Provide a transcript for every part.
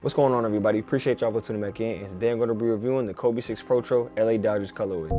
What's going on, everybody? Appreciate y'all for tuning back in. And today I'm going to be reviewing the Kobe 6 Protro LA Dodgers colorway.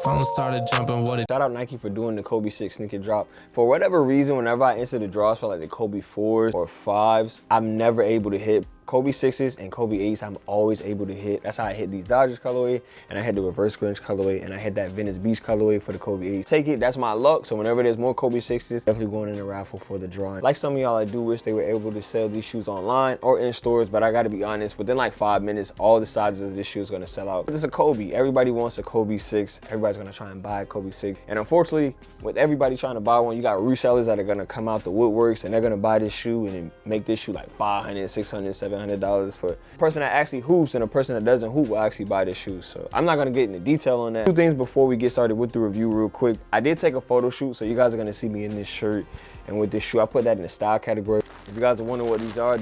Phone started jumping. Shout out Nike for doing the Kobe 6 sneaker drop. For whatever reason, whenever I enter the draws for like the Kobe 4s or 5s, I'm never able to hit. Kobe 6s and Kobe 8s, I'm always able to hit. That's how I hit these Dodgers colorway, and I hit the reverse Grinch colorway, and I hit that Venice Beach colorway for the Kobe 8s. Take it, that's my luck. So whenever there's more Kobe 6s, definitely going in the raffle for the drawing. Like some of y'all, I do wish they were able to sell these shoes online or in stores, but I gotta be honest, within like 5 minutes, all the sizes of this shoe is gonna sell out. This is a Kobe. Everybody wants a Kobe 6. Everybody's gonna try and buy a Kobe 6. And unfortunately, with everybody trying to buy one, you got resellers that are gonna come out the woodworks and they're gonna buy this shoe and then make this shoe like $500, $600, $700 for a person that actually hoops, and a person that doesn't hoop will actually buy this shoe. So I'm not gonna get into detail on that. Two things before we get started with the review real quick. I did take a photo shoot, so you guys are gonna see me in this shirt and with this shoe. I put that in the style category. If you guys are wondering what these are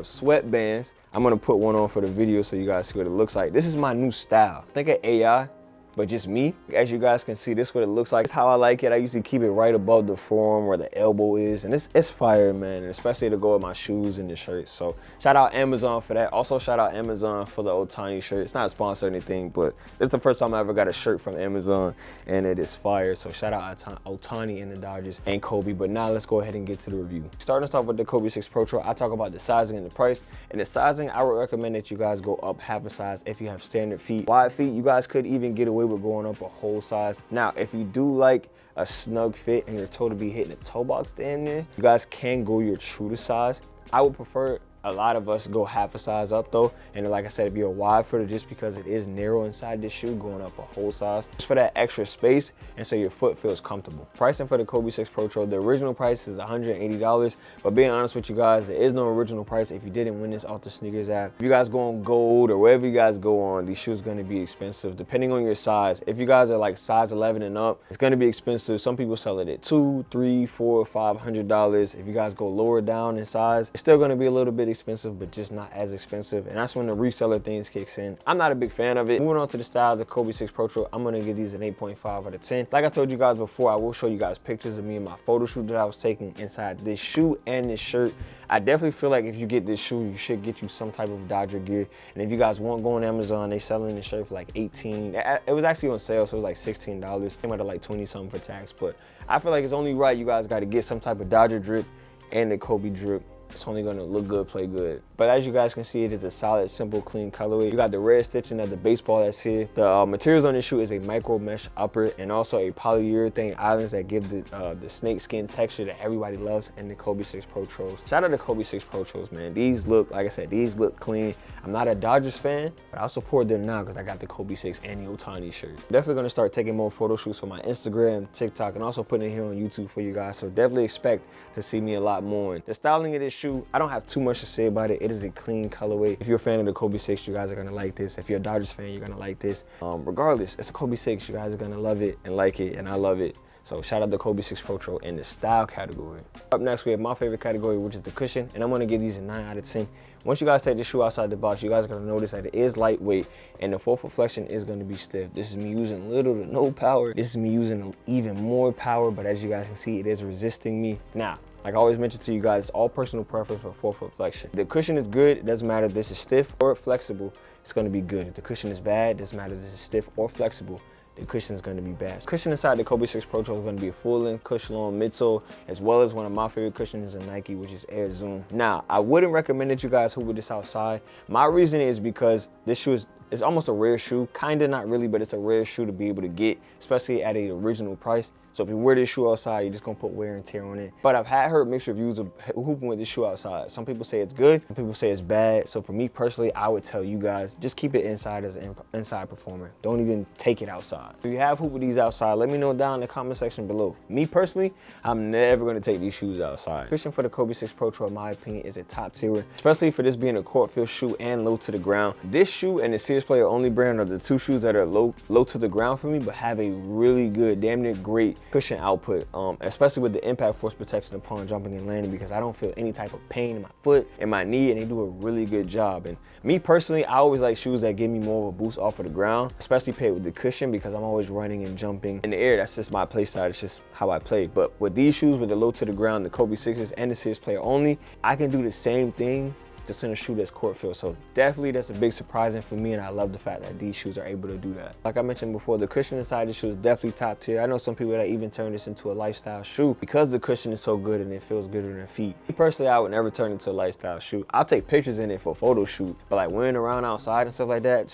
sweatbands. I'm gonna put one on for the video so you guys see what it looks like. This is my new style. Think of AI, but just me. As you guys can see, this is what it looks like. It's how I like it. I usually keep it right above the forearm where the elbow is, and it's fire, man, and especially to go with my shoes and the shirt. So shout out Amazon for that. Also shout out Amazon for the Otani shirt. It's not a sponsor or anything, but it's the first time I ever got a shirt from Amazon, and it is fire. So shout out Otani and the Dodgers and Kobe. But now let's go ahead and get to the review. Starting us off with the Kobe 6 Protro, I talk about the sizing and the price. And the sizing, I would recommend that you guys go up half a size if you have standard feet. Wide feet, you guys could even get away with going up a whole size. Now, if you do like a snug fit and you're told to be hitting a toe box damn near, you guys can go your true to size. I would prefer a lot of us go half a size up though, and like I said, if you're a wide footer, just because it is narrow inside this shoe, going up a whole size just for that extra space and so your foot feels comfortable. Pricing for the Kobe 6 Protro, the original price is $180, but being honest with you guys, there is no original price if you didn't win this off the sneakers app. If you guys go on Gold or wherever you guys go on, these shoes are going to be expensive depending on your size. If you guys are like size 11 and up, it's going to be expensive. Some people sell it at $200, $300, $400, $500. If you guys go lower down in size, it's still going to be a little bit expensive, but just not as expensive, and that's when the reseller things kicks in. I'm not a big fan of it. Moving on to the style of the Kobe 6 Protro, I'm gonna give these an 8.5 out of 10. Like I told you guys before, I will show you guys pictures of me and my photo shoot that I was taking inside this shoe and this shirt. I definitely feel like if you get this shoe, you should get you some type of Dodger gear. And if you guys want, go on Amazon. They selling this shirt for like $18. It was actually on sale, so it was like $16. Came out of like 20 something for tax, but I feel like it's only right you guys got to get some type of Dodger drip and the Kobe drip. It's only gonna look good, play good. But as you guys can see, it is a solid, simple, clean colorway. You got the red stitching of the baseball that's here. The materials on this shoe is a micro mesh upper and also a polyurethane islands that give the snake skin texture that everybody loves in the Kobe 6 Protros. Shout out to Kobe 6 Protros, man. These look, like I said, these look clean. I'm not a Dodgers fan, but I'll support them now because I got the Kobe 6 and the Otani shirt. Definitely gonna start taking more photo shoots for my Instagram, TikTok, and also putting it here on YouTube for you guys. So definitely expect to see me a lot more. The styling of this shoe, I don't have too much to say about it. It is a clean colorway. If you're a fan of the Kobe 6, you guys are gonna like this. If you're a Dodgers fan, you're gonna like this. Regardless, it's a Kobe 6. You guys are gonna love it and like it, and I love it. So shout out to Kobe 6 Protro in the style category. Up next, we have my favorite category, which is the cushion, and I'm gonna give these a 9 out of 10. Once you guys take the shoe outside the box, you guys are gonna notice that it is lightweight and the forefoot flexion is gonna be stiff. This is me using little to no power. This is me using even more power, but as you guys can see, it is resisting me. Now, like I always mention to you guys, it's all personal preference for forefoot flexion. The cushion is good. It doesn't matter if this is stiff or flexible. It's gonna be good. If the cushion is bad, it doesn't matter if this is stiff or flexible. The cushion is going to be bad. Cushion inside the Kobe 6 Protro is going to be a full-length cushion on midsole, as well as one of my favorite cushions is a Nike, which is Air Zoom. Now, I wouldn't recommend that you guys hoop with this outside. My reason is because this shoe is almost a rare shoe. Kind of, not really, but it's a rare shoe to be able to get, especially at an original price. So if you wear this shoe outside, you're just gonna put wear and tear on it. But I've heard mixed reviews of hooping with this shoe outside. Some people say it's good, some people say it's bad. So for me personally, I would tell you guys, just keep it inside as an inside performer. Don't even take it outside. If you have hoop with these outside, let me know down in the comment section below. Me personally, I'm never gonna take these shoes outside. Cushion for the Kobe 6 Protro, in my opinion, is a top tier, especially for this being a court field shoe and low to the ground. This shoe and the series Sears player only brand are the two shoes that are low to the ground for me, but have a really good, damn near great cushion output, especially with the impact force protection upon jumping and landing, because I don't feel any type of pain in my foot and my knee, and they do a really good job. And me personally, I always like shoes that give me more of a boost off of the ground, especially paired with the cushion, because I'm always running and jumping in the air. That's just my play style. It's just how I play. But with these shoes, with the low to the ground, the Kobe 6s and the Sears player only, I can do the same thing just in a shoe that's court feel. So definitely that's a big surprising for me, and I love the fact that these shoes are able to do that. Like I mentioned before, the cushion inside the shoe is definitely top tier. I know some people that even turn this into a lifestyle shoe because the cushion is so good and it feels good on their feet. Me personally, I would never turn it into a lifestyle shoe. I'll take pictures in it for photo shoot, but like wearing around outside and stuff like that,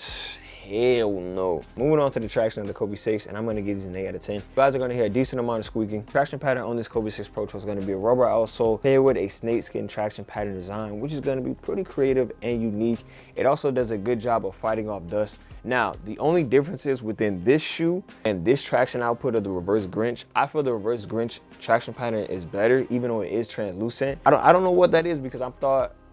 hell no. Moving on to the traction of the Kobe 6, and I'm gonna give these an 8 out of 10. You guys are gonna hear a decent amount of squeaking. Traction pattern on this Kobe 6 Protro is gonna be a rubber outsole paired with a snakeskin traction pattern design, which is gonna be pretty creative and unique. It also does a good job of fighting off dust. Now, the only differences within this shoe and this traction output of the reverse Grinch, I feel the reverse Grinch traction pattern is better, even though it is translucent. I don't know what that is, because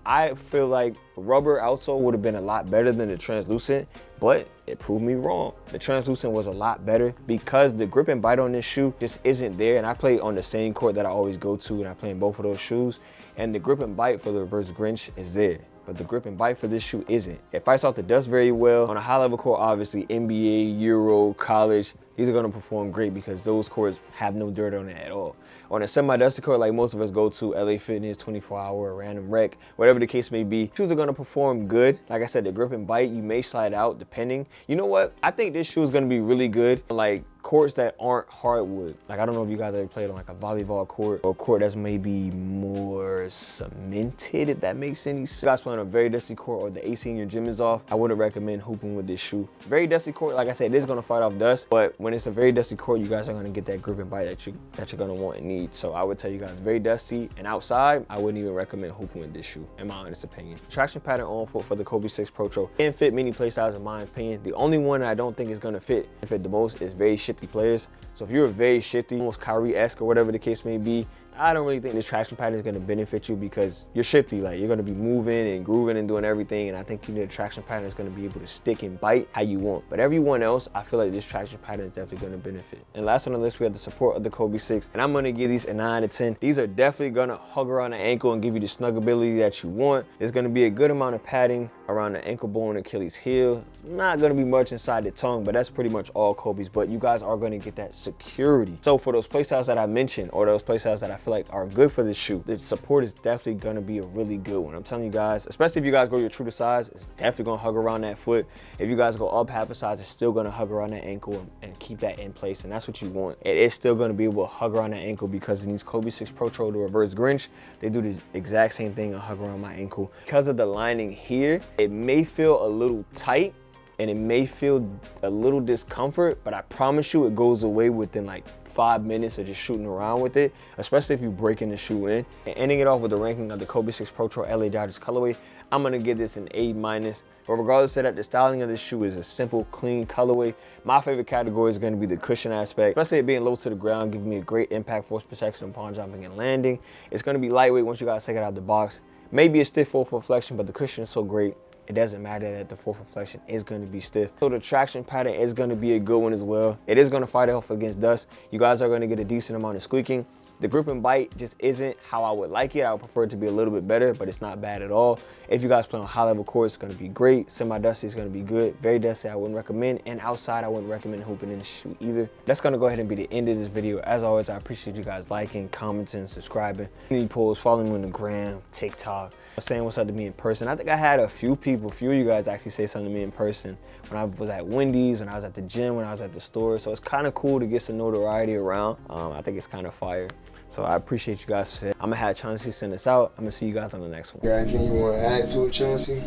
I feel like rubber outsole would have been a lot better than the translucent, but it proved me wrong. The translucent was a lot better because the grip and bite on this shoe just isn't there. And I play on the same court that I always go to, and I play in both of those shoes. And the grip and bite for the reverse Grinch is there, but the grip and bite for this shoe isn't. It fights off the dust very well. On a high level court, obviously NBA, Euro, college, these are gonna perform great because those courts have no dirt on it at all. On a semi-dusty court like most of us go to, LA Fitness, 24-hour, random rec, whatever the case may be, shoes are gonna perform good. Like I said, the grip and bite, you may slide out depending. You know what? I think this shoe is gonna be really good on like courts that aren't hardwood. Like, I don't know if you guys ever played on like a volleyball court or a court that's maybe more cemented, if that makes any sense. If you guys play on a very dusty court or the AC in your gym is off, I wouldn't recommend hooping with this shoe. Very dusty court, like I said, it is gonna fight off dust, but when it's a very dusty court, you guys are gonna get that grip and bite that you're gonna want and need. So I would tell you guys, very dusty and outside, I wouldn't even recommend hooping with this shoe, in my honest opinion. Traction pattern on foot for the Kobe 6 Protro can fit many play styles in my opinion. The only one I don't think is gonna fit the most is very shifty players. So if you're a very shifty, almost Kyrie-esque or whatever the case may be, I don't really think this traction pattern is going to benefit you because you're shifty. Like, you're going to be moving and grooving and doing everything, and I think you need a traction pattern that's going to be able to stick and bite how you want. But everyone else, I feel like this traction pattern is definitely going to benefit. And last on the list, we have the support of the Kobe 6, and I'm going to give these a 9 out of 10. These are definitely going to hug around the ankle and give you the snuggability that you want. There's going to be a good amount of padding around the ankle bone, Achilles heel. Not going to be much inside the tongue, but that's pretty much all Kobe's. But you guys are going to get that security. So for those playstyles that I mentioned, or those playstyles that I feel like are good for this shoe, the support is definitely going to be a really good one. I'm telling you guys, especially if you guys go your true to size, it's definitely going to hug around that foot. If you guys go up half a size, it's still going to hug around that ankle and keep that in place, and that's what you want. It is still going to be able to hug around that ankle because in these Kobe 6 Protro, the reverse Grinch, they do the exact same thing and hug around my ankle. Because of the lining here, it may feel a little tight and it may feel a little discomfort, but I promise you it goes away within like 5 minutes of just shooting around with it, especially if you're breaking the shoe in. And ending it off with the ranking of the Kobe 6 Protro LA Dodgers colorway, I'm gonna give this an A-. But regardless of that, the styling of this shoe is a simple, clean colorway. My favorite category is gonna be the cushion aspect, especially it being low to the ground, giving me a great impact force protection upon jumping and landing. It's gonna be lightweight once you guys take it out of the box. Maybe a stiff full-foot flexion, but the cushion is so great, it doesn't matter that the full-foot flexion is going to be stiff. So the traction pattern is going to be a good one as well. It is going to fight off against dust. You guys are going to get a decent amount of squeaking. The grip and bite just isn't how I would like it. I would prefer it to be a little bit better, but it's not bad at all. If you guys play on high level courts, it's gonna be great. Semi-dusty is gonna be good. Very dusty, I wouldn't recommend. And outside, I wouldn't recommend hooping in the shoe either. That's gonna go ahead and be the end of this video. As always, I appreciate you guys liking, commenting, subscribing. Any polls, follow me on the gram, TikTok, saying what's up to me in person. I think I had a few of you guys actually say something to me in person when I was at Wendy's, when I was at the gym, when I was at the store. So it's kind of cool to get some notoriety around. I think it's kind of fire. So I appreciate you guys for that. I'm gonna have Chauncey send this out. I'm gonna see you guys on the next one. Got anything you want to add to it, Chauncey?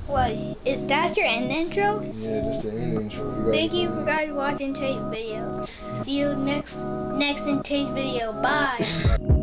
What? That's your end intro? Yeah, that's the end intro. Thank you for guys watching today's video. See you next in today's video. Bye.